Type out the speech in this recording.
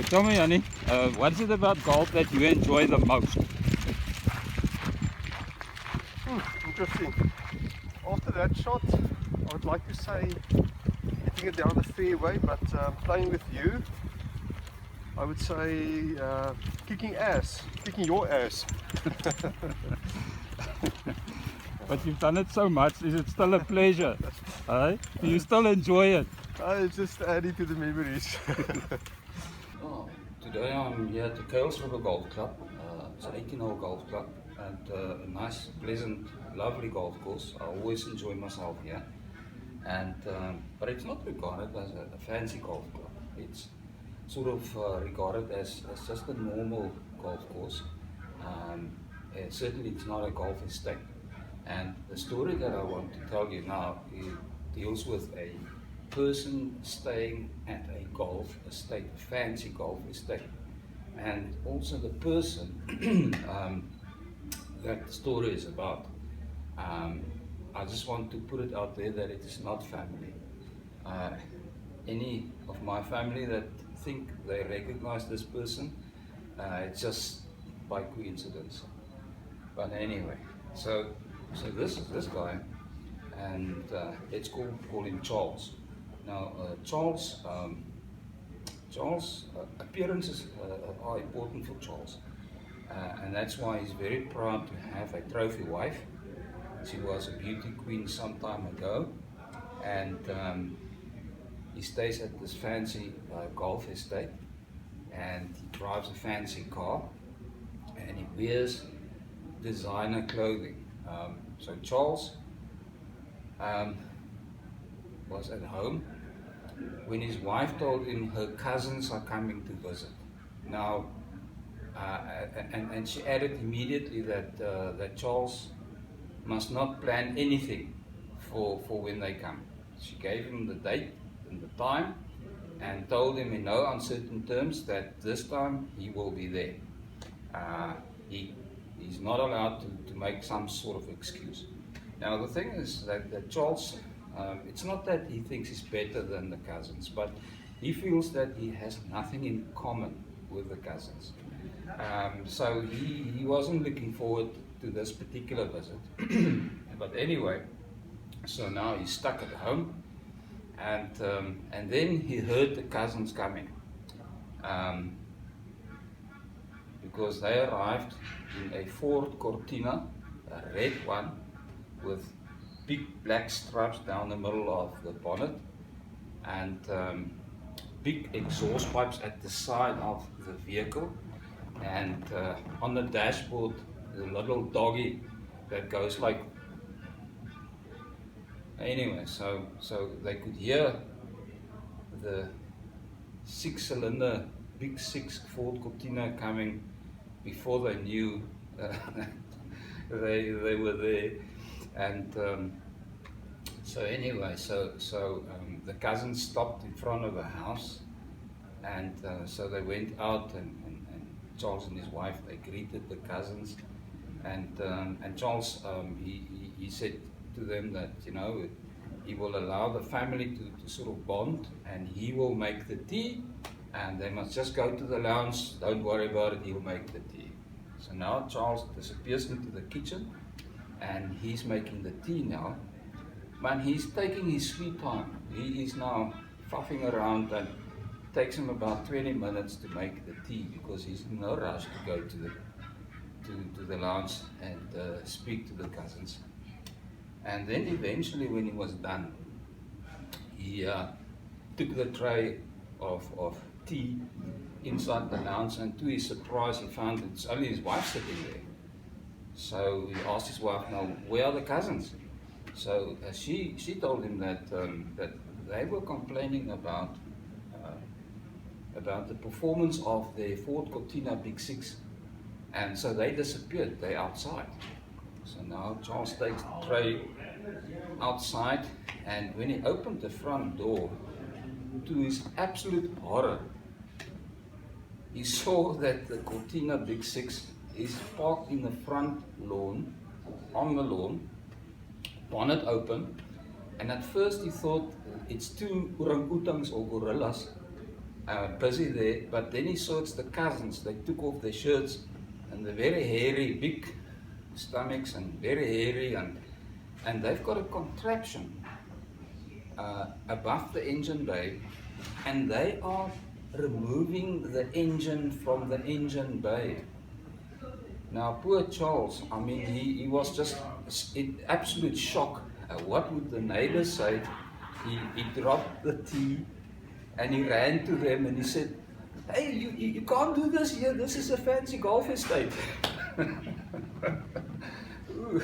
So tell me, Annie, what is it about golf that you enjoy the most? Interesting. After that shot, I would like to say hitting it down the fairway, but playing with you, I would say kicking your ass. But you've done it so much, is it still a pleasure? Do you still enjoy it? It's just adding to the memories. Oh, today I'm here at the Kales River Golf Club. It's an 18-hole golf club and a nice, pleasant, lovely golf course. I always enjoy myself here. And but it's not regarded as a fancy golf club. It's sort of regarded as just a normal golf course. Certainly it's not a golf estate. And the story that I want to tell you now, it deals with a person staying at a golf estate, a fancy golf estate. And also the person that the story is about. I just want to put it out there that it is not family. Any of my family that think they recognize this person, it's just by coincidence. But anyway, so this is this guy, and let's call him Charles. Now, Charles appearances are important for Charles, and that's why he's very proud to have a trophy wife. She was a beauty queen some time ago, and he stays at this fancy golf estate, and he drives a fancy car, and he wears designer clothing. So Charles was at home when his wife told him her cousins are coming to visit. Now, and she added immediately that Charles must not plan anything for when they come. She gave him the date and the time and told him in no uncertain terms that this time he will be there. He's not allowed to make some sort of excuse. Now the thing is that Charles, it's not that he thinks he's better than the cousins, but he feels that he has nothing in common with the cousins. So he wasn't looking forward to this particular visit. But anyway, so now he's stuck at home, and then he heard the cousins coming, because they arrived in a Ford Cortina, a red one, with big black stripes down the middle of the bonnet, and big exhaust pipes at the side of the vehicle, and on the dashboard the little doggy that goes like. Anyway, so they could hear the six-cylinder big six Ford Cortina coming before they knew they were there. And so anyway, the cousins stopped in front of the house, and so they went out, and Charles and his wife, they greeted the cousins, and Charles, he said to them that, you know, he will allow the family to sort of bond, and he will make the tea, and they must just go to the lounge, don't worry about it, he'll make the tea. So now Charles disappears into the kitchen, and he's making the tea now, but he's taking his sweet time. He is now fuffing around, and it takes him about 20 minutes to make the tea, because he's in no rush to go to the lounge and speak to the cousins. And then eventually, when he was done, he took the tray of tea inside the lounge, and to his surprise he found it's only his wife sitting there. So he asked his wife, now, where are the cousins? So she told him that they were complaining about the performance of their Ford Cortina Big Six, and so they disappeared, they're outside. So now Charles takes the tray outside, and when he opened the front door, to his absolute horror, he saw that the Cortina Big Six is parked in the front lawn, on the lawn, bonnet open, and at first he thought it's two orangutans or gorillas busy there. But then he saw it's the cousins. They took off their shirts and they're very hairy, big stomachs and very hairy, and they've got a contraption above the engine bay, and they are removing the engine from the engine bay. Now, poor Charles, I mean, he was just in absolute shock. What would the neighbors say? He dropped the tea and he ran to them and he said, "Hey, you can't do this here. This is a fancy golf estate." Ooh.